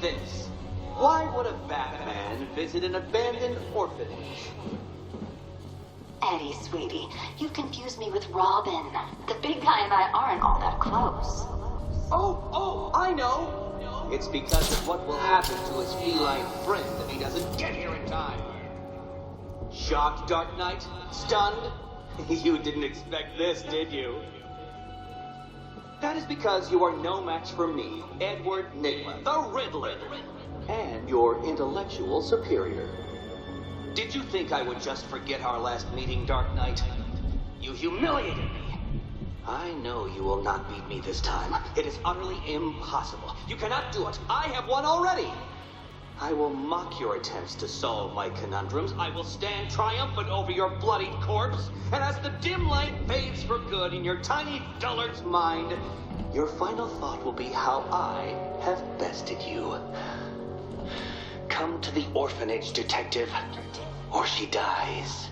this. Why would a Batman visit an abandoned orphanage? Eddie, sweetie, you confused me with Robin. The big guy and I aren't all that close. Oh, I know. It's because of what will happen to his feline friend if he doesn't get here in time. Shocked, Dark Knight? Stunned? You didn't expect this, did you? That is because you are no match for me, Edward Nygma, the Riddler, and your intellectual superior. Did you think I would just forget our last meeting, Dark Knight? You humiliated me. I know you will not beat me this time. It is utterly impossible. You cannot do it. I have won already. I will mock your attempts to solve my conundrums. I will stand triumphant over your bloodied corpse. And as the dim light fades for good in your tiny dullard's mind, your final thought will be how I have bested you. Come to the orphanage, detective, or she dies.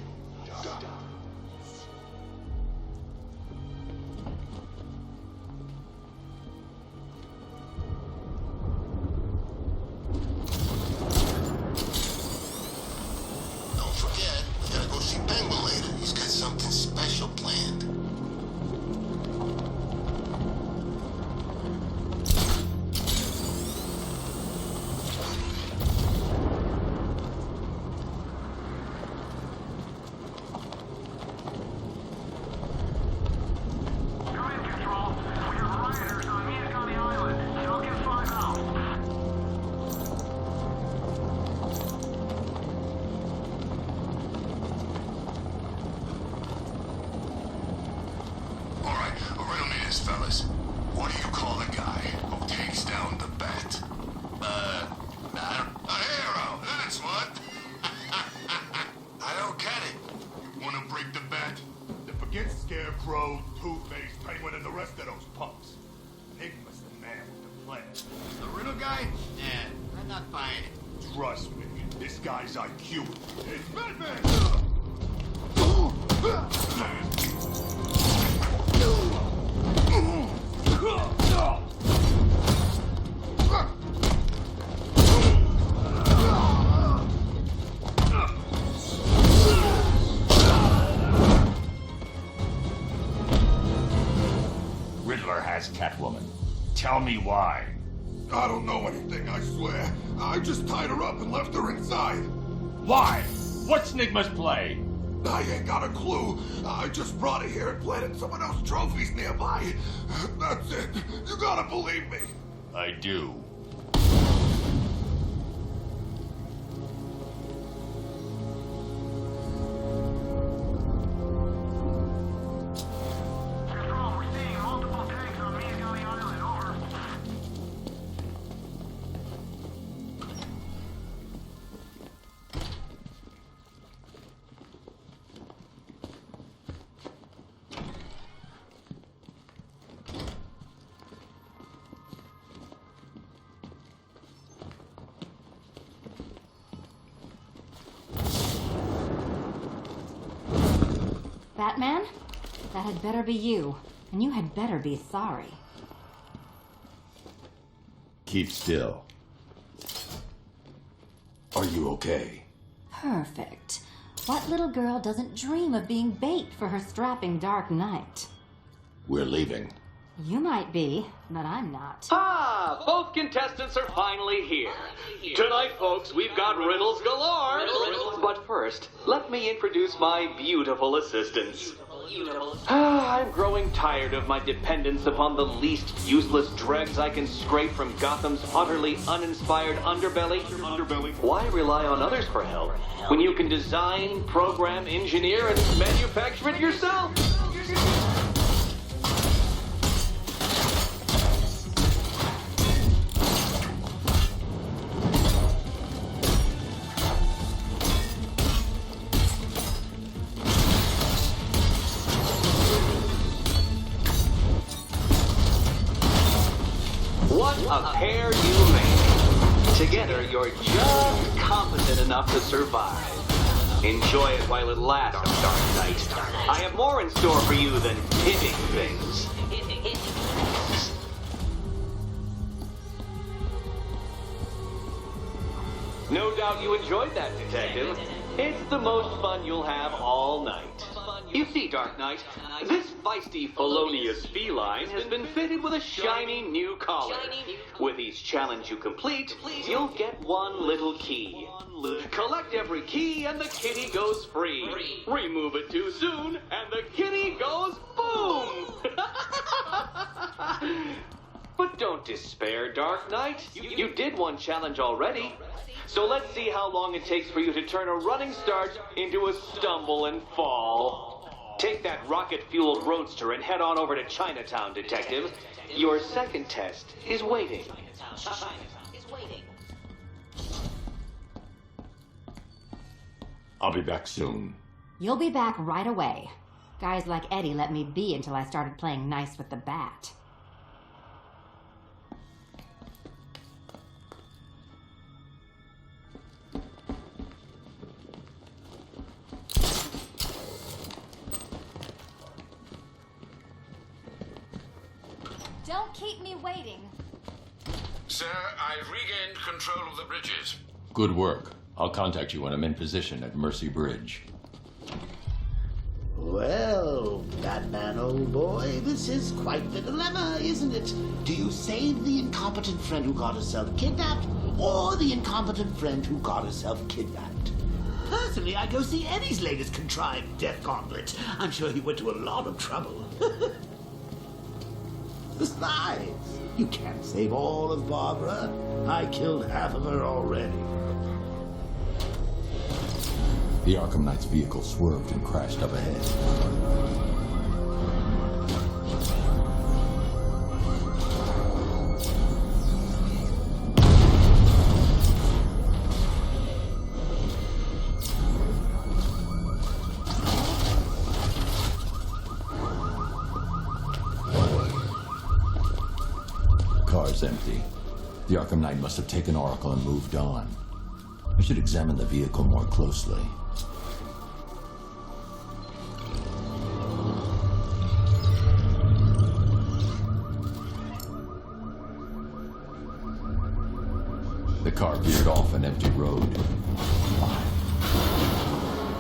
Catwoman. Tell me why. I don't know anything, I swear. I just tied her up and left her inside. Why? What's Nygma's play? I ain't got a clue. I just brought her here and planted someone else's trophies nearby. That's it. You gotta believe me. I do. Batman? That had better be you. And you had better be sorry. Keep still. Are you okay? Perfect. What little girl doesn't dream of being bait for her strapping Dark Knight? We're leaving. You might be, but I'm not. Ah, both contestants are finally here. Tonight, folks, we've got riddles galore. But first, let me introduce my beautiful assistants. I'm growing tired of my dependence upon the least useless dregs I can scrape from Gotham's utterly uninspired underbelly. Why rely on others for help when you can design, program, engineer, and manufacture it yourself? What a pair you make. Together, you're just competent enough to survive. Enjoy it while it lasts, Dark Knight. I have more in store for you than hitting things. out you enjoyed that, Detective. It's the most fun you'll have all night. You see, Dark Knight, this feisty, felonious feline has been fitted with a shiny new collar. With each challenge you complete, you'll get one little key. Collect every key and the kitty goes free. Remove it too soon and the kitty goes boom! But don't despair, Dark Knight. You did one challenge already. So let's see how long it takes for you to turn a running start into a stumble and fall. Take that rocket-fueled roadster and head on over to Chinatown, Detective. Your second test is waiting. I'll be back soon. You'll be back right away. Guys like Eddie let me be until I started playing nice with the bat. Don't keep me waiting. Sir, I've regained control of the bridges. Good work. I'll contact you when I'm in position at Mercy Bridge. Well, Batman, old boy, this is quite the dilemma, isn't it? Do you save the incompetent friend who got herself kidnapped, or the incompetent friend who got herself kidnapped? Personally, I'd go see Eddie's latest contrived death gauntlet. I'm sure he went to a lot of trouble. Besides, you can't save all of Barbara. I killed half of her already. The Arkham Knight's vehicle swerved and crashed up ahead. Car's empty. The Arkham Knight must have taken Oracle and moved on. I should examine the vehicle more closely. The car veered off an empty road.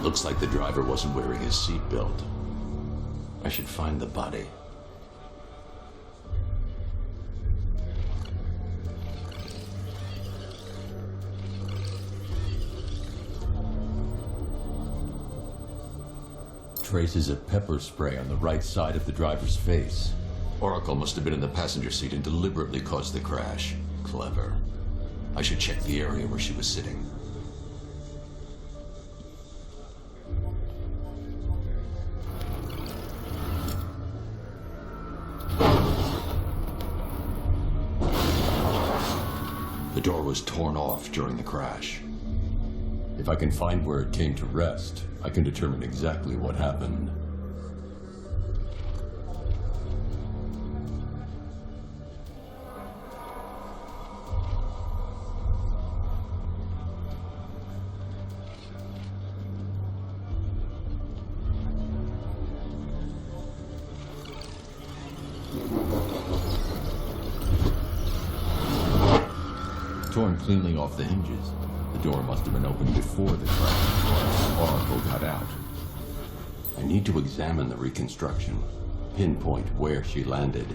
Looks like the driver wasn't wearing his seatbelt. I should find the body. Traces of pepper spray on the right side of the driver's face. Oracle must have been in the passenger seat and deliberately caused the crash. Clever. I should check the area where she was sitting. The door was torn off during the crash. If I can find where it came to rest, I can determine exactly what happened. Torn cleanly off the hinges. The door must have been opened before the crash. Oracle got out. I need to examine the reconstruction, pinpoint where she landed.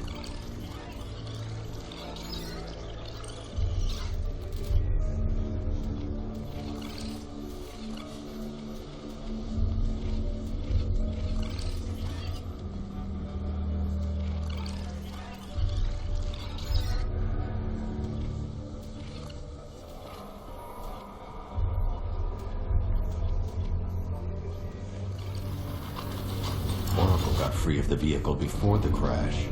Oracle got free of the vehicle before the crash.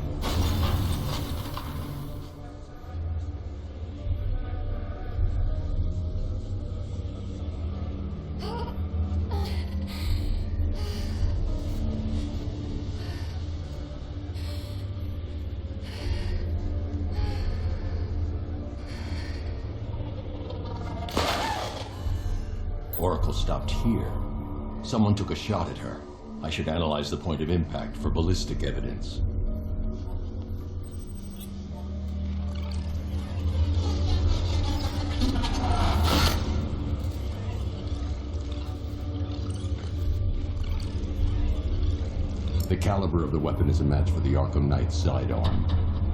Oracle stopped here. Someone took a shot at her. I should analyze the point of impact for ballistic evidence. The caliber of the weapon is a match for the Arkham Knight sidearm.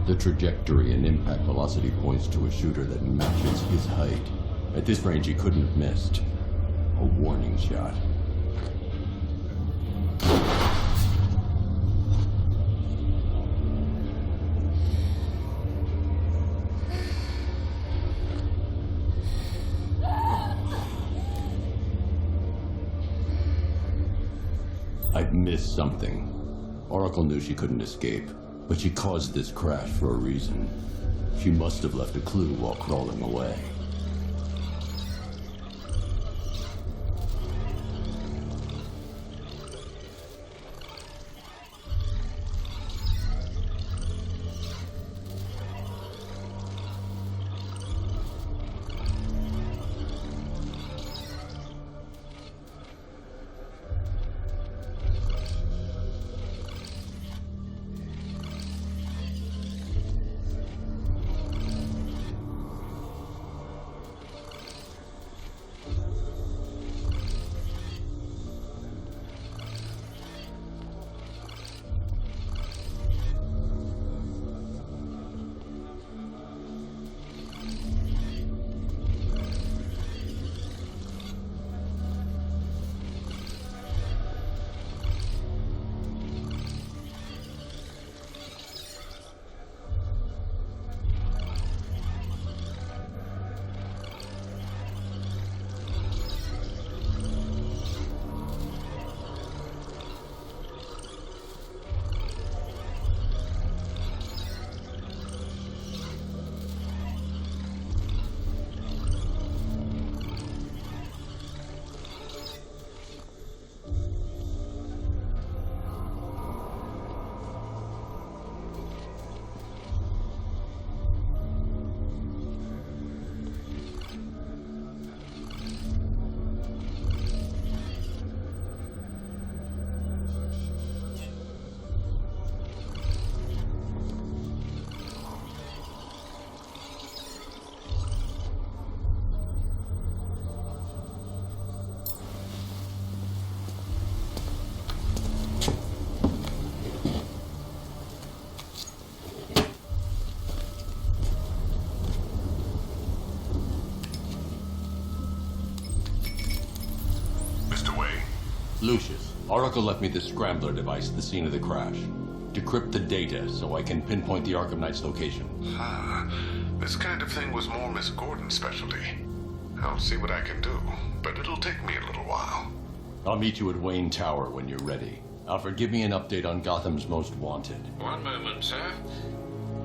The trajectory and impact velocity points to a shooter that matches his height. At this range, he couldn't have missed. A warning shot. I've missed something. Oracle knew she couldn't escape, but she caused this crash for a reason. She must have left a clue while crawling away. Lucius, Oracle left me the Scrambler device at the scene of the crash. Decrypt the data so I can pinpoint the Arkham Knight's location. This kind of thing was more Miss Gordon's specialty. I'll see what I can do, but it'll take me a little while. I'll meet you at Wayne Tower when you're ready. Alfred, give me an update on Gotham's Most Wanted. One moment, sir.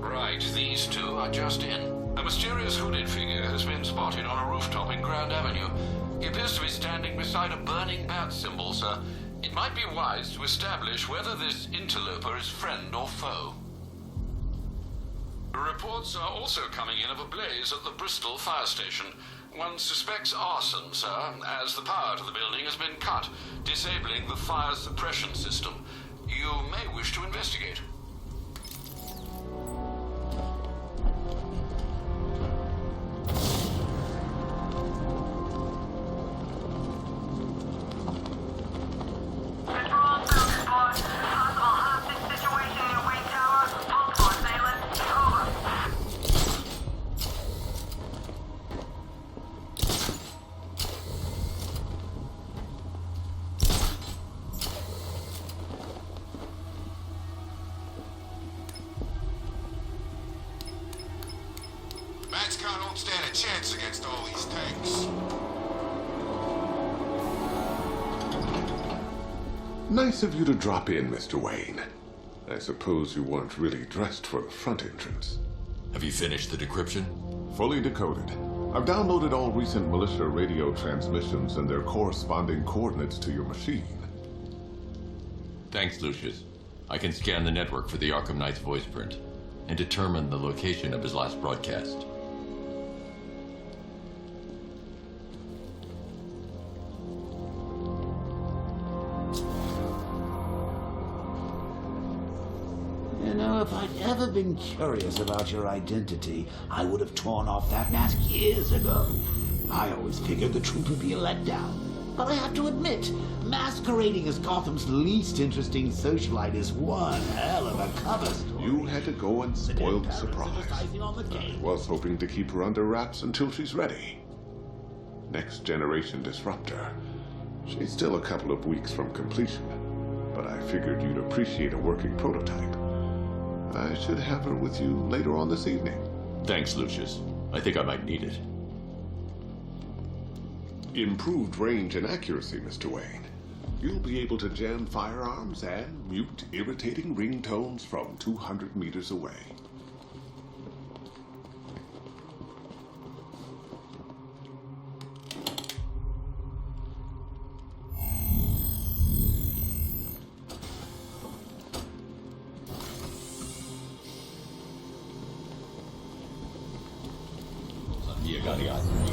Right, these two are just in. A mysterious hooded figure has been spotted on a rooftop in Grand Avenue. He appears to be standing beside a burning bat symbol, sir. It might be wise to establish whether this interloper is friend or foe. Reports are also coming in of a blaze at the Bristol fire station. One suspects arson, sir, as the power to the building has been cut, disabling the fire suppression system. You may wish to investigate. I don't stand a chance against all these tanks. Nice of you to drop in, Mr. Wayne. I suppose you weren't really dressed for the front entrance. Have you finished the decryption? Fully decoded. I've downloaded all recent militia radio transmissions and their corresponding coordinates to your machine. Thanks, Lucius. I can scan the network for the Arkham Knight's voice print and determine the location of his last broadcast. You know, if I'd ever been curious about your identity, I would have torn off that mask years ago. I always figured the truth would be a letdown. But I have to admit, masquerading as Gotham's least interesting socialite is one hell of a cover story. You had to go and spoil the surprise. Advertising on the I game. was hoping to keep her under wraps until she's ready. Next generation disruptor. She's still a couple of weeks from completion, but I figured you'd appreciate a working prototype. I should have her with you later on this evening. Thanks, Lucius. I think I might need it. Improved range and accuracy, Mr. Wayne. You'll be able to jam firearms and mute irritating ringtones from 200 meters away.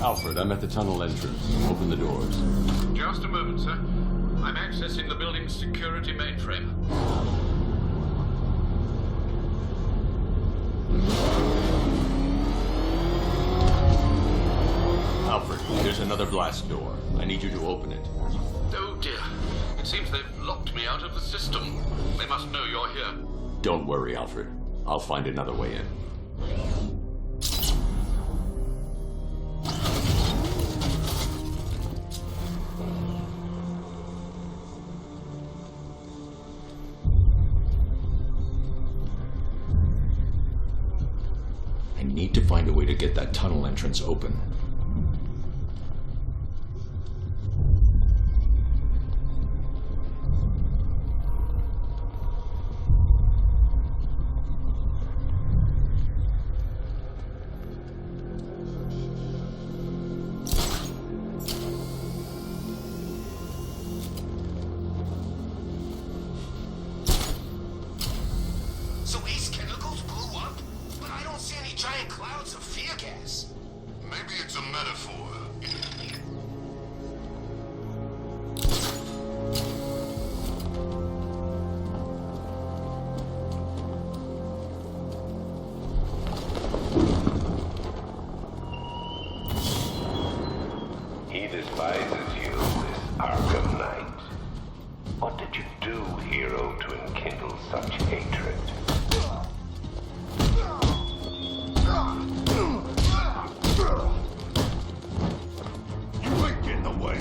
Alfred, I'm at the tunnel entrance. Open the doors. Just a moment, sir. I'm accessing the building's security mainframe. Alfred, there's another blast door. I need you to open it. Oh dear. It seems they've locked me out of the system. They must know you're here. Don't worry, Alfred. I'll find another way in. I need to find a way to get that tunnel entrance open. So these chemicals blew up? But I don't see any giant clouds of fear gas. Maybe it's a metaphor. He despises you, this Arkham Knight. What did you do, hero, to enkindle such hatred? You ain't getting away.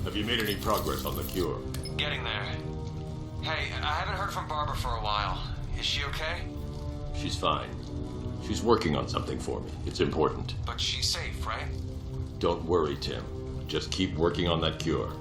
Have you made any progress on the cure? Getting there. Hey, I haven't heard from Barbara for a while. Is she okay? She's fine. She's working on something for me. It's important. But she's safe, right? Don't worry, Tim. Just keep working on that cure.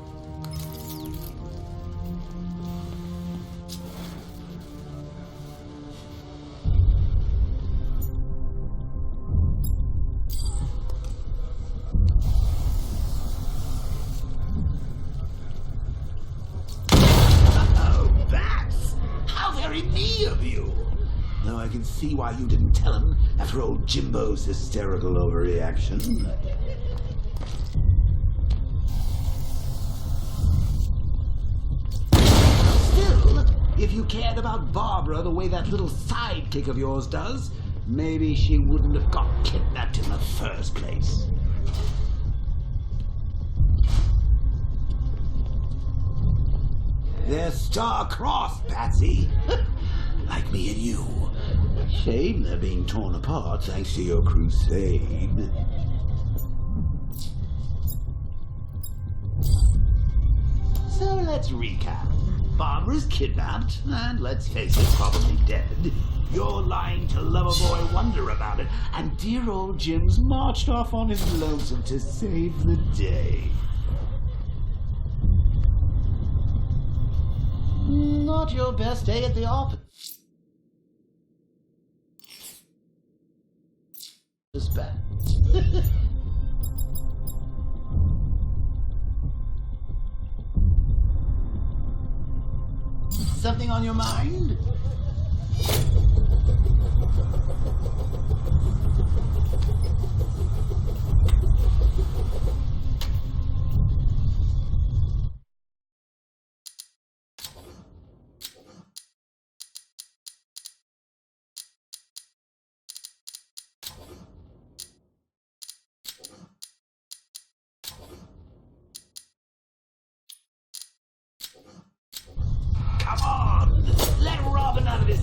Now I can see why you didn't tell him after old Jimbo's hysterical overreaction. Still, if you cared about Barbara the way that little sidekick of yours does, maybe she wouldn't have got kidnapped in the first place. They're star-crossed, Patsy. Like me and you. Shame they're being torn apart thanks to your crusade. So let's recap. Barbara's kidnapped, and let's face it, probably dead. You're lying to Loverboy Wonder about it, and dear old Jim's marched off on his lonesome to save the day. Not your best day at the office. Bad. Something on your mind? Come on! Let Robin out of his...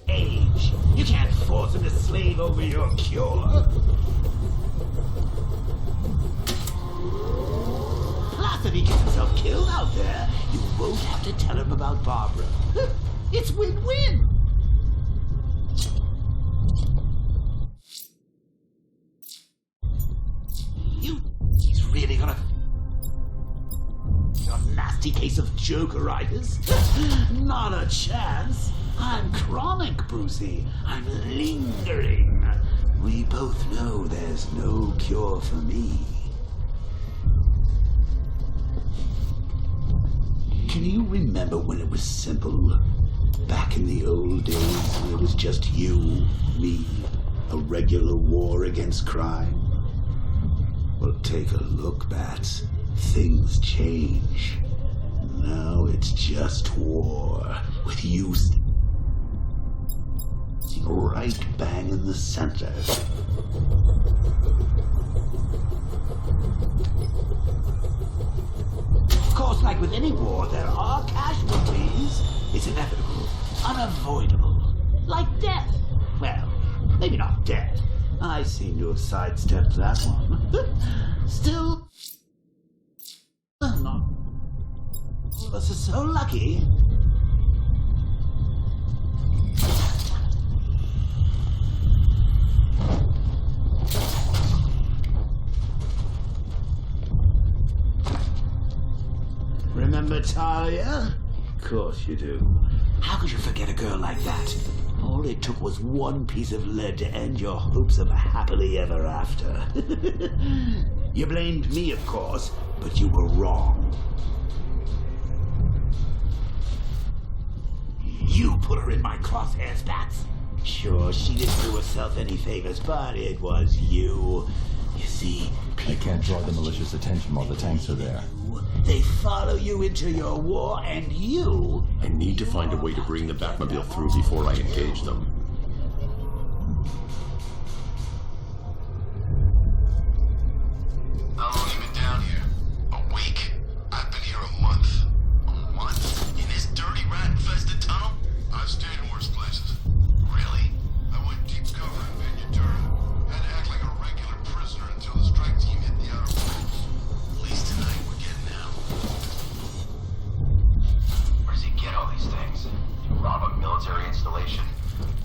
Age. You can't force him to slave over your cure. Plus, if he gets himself killed out there, you won't have to tell him about Barbara. It's win-win. He's really gonna... A nasty case of jokeritis? Not a chance. I'm chronic, Brucey. I'm lingering. We both know there's no cure for me. Can you remember when it was simple? Back in the old days when it was just you, me, a regular war against crime? Well, take a look, Bats. Things change. Now it's just war, with you right bang in the center. Of course, like with any war, there are casualties. It's inevitable, unavoidable. Like death. Well, maybe not death. I seem to have sidestepped that one. Still, not all of us are so lucky. Remember Talia? Of course you do. How could you forget a girl like that? All it took was one piece of lead to end your hopes of a happily ever after. You blamed me, of course, but you were wrong. You put her in my crosshairs, Bats. Sure, she didn't do herself any favors, but it was you. You see, I can't draw the malicious attention while the tanks are there. They follow you into your war, and you... I need to find a way to bring the Batmobile through before I engage them. How long have you been down here? A week? I've been here a month. A month? In this dirty, rat-infested tunnel? I've stayed in worse places. Really? I went deep cover in Ventura. Had to act like a regular prisoner until the strike team hit the outer limits. At least tonight we're getting out. Where does he get all these things? To rob a military installation?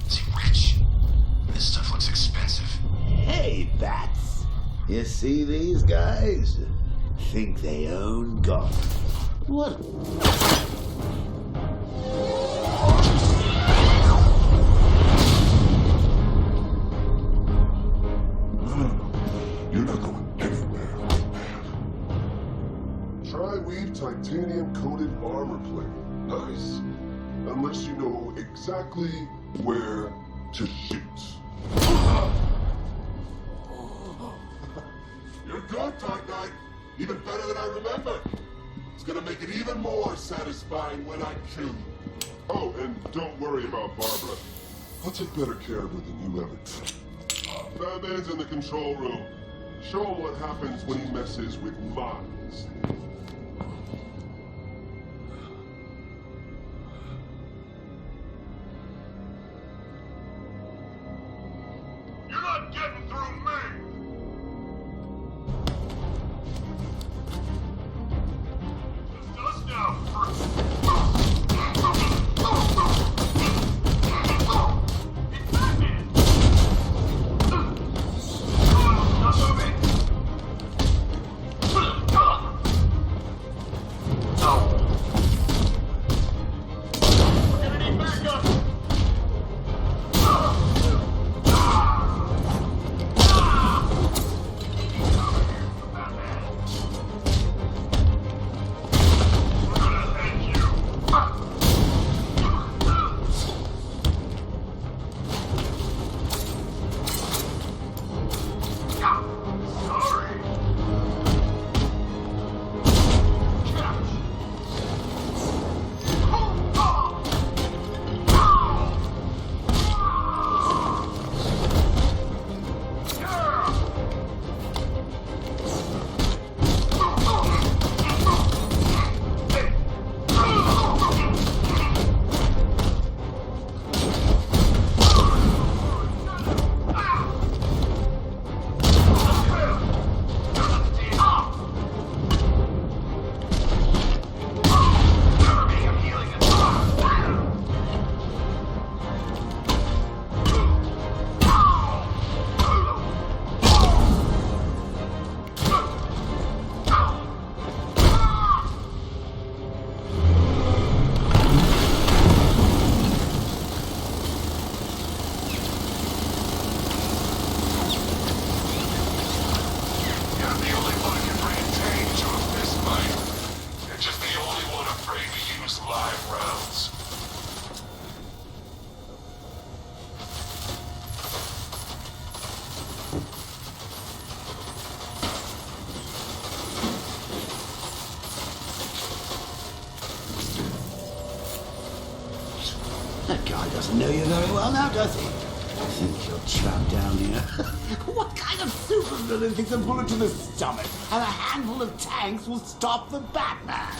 Is he rich? This stuff looks expensive. Hey, Bats. You see these guys? Think they own God. What? No. You're not going anywhere, man. Tri-weave titanium-coated armor plate. Nice. Unless you know exactly where to shoot. You're good, Dark Knight. Even better than I remember. It's gonna make it even more satisfying when I kill you. Oh, and don't worry about Barbara. I'll take better care of her than you ever did. Batman's in the control room. Show him what happens when he messes with minds. You're not getting through me! It's us now, That guy doesn't know you very well now, does he? Think you're trapped down here? What kind of supervillain thinks a bullet to the stomach and a handful of tanks will stop the Batman?